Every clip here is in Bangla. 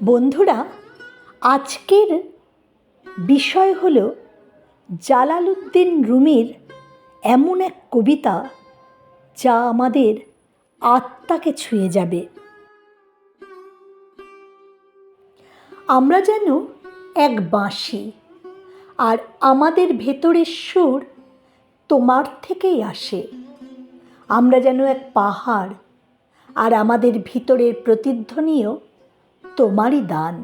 বন্ধুরা, আজকের বিষয় হলো জালালউদ্দিন রুমির এমন এক কবিতা যা আমাদের আত্মাকে ছুঁয়ে যাবে। আমরা যেন এক বাঁশি, আর আমাদের ভেতরের সুর তোমার থেকেই আসে। আমরা যেন এক পাহাড়, আর আমাদের ভিতরের প্রতিধ্বনিও তোমারই দান।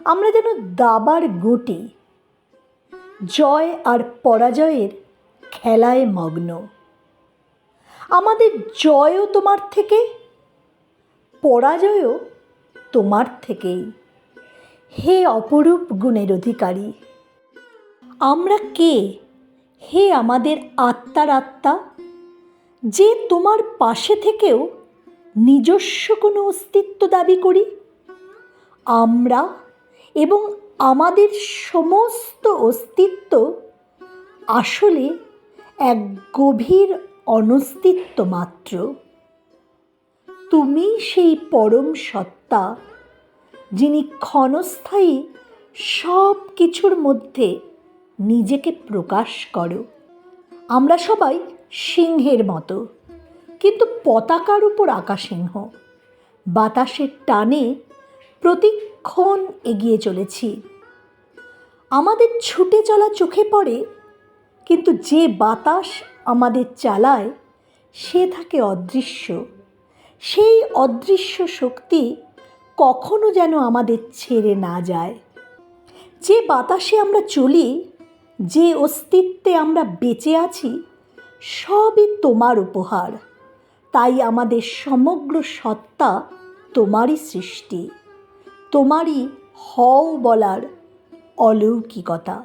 আমরা যেন দাবার গুটি, জয় আর পরাজয়ের খেলায় মগ্ন। আমাদের জয়ও তোমার থেকে, পরাজয়ও তোমার থেকেই। হে অপরূপ গুণের অধিকারী, আমরা কে হে আমাদের আত্মার আত্মা, যে তোমার পাশে থেকেও নিজস্ব কোনো অস্তিত্ব দাবি করি? আমরা এবং আমাদের সমস্ত অস্তিত্ব আসলে এক গভীর অনস্তিত্ব মাত্র। তুমি সেই পরম সত্তা, যিনি ক্ষণস্থায়ী সব কিছুর মধ্যে নিজেকে প্রকাশ করো। আমরা সবাই সিংহের মতো, কিন্তু পতাকার উপর আঁকা সিংহ। বাতাসের টানে প্রতিক্ষণ এগিয়ে চলেছি। আমাদের ছুটে চলা চোখে পড়ে, কিন্তু যে বাতাস আমাদের চালায় সে থাকে অদৃশ্য। সেই অদৃশ্য শক্তি কখনো যেন আমাদের ছেড়ে না যায়। যে বাতাসে আমরা চলি, যে অস্তিত্বে আমরা বেঁচে আছি, সবই তোমার উপহার। তাই আমাদের সমগ্র সত্তা তোমারই সৃষ্টি, তোমারই হও বলার অলৌকিকতা।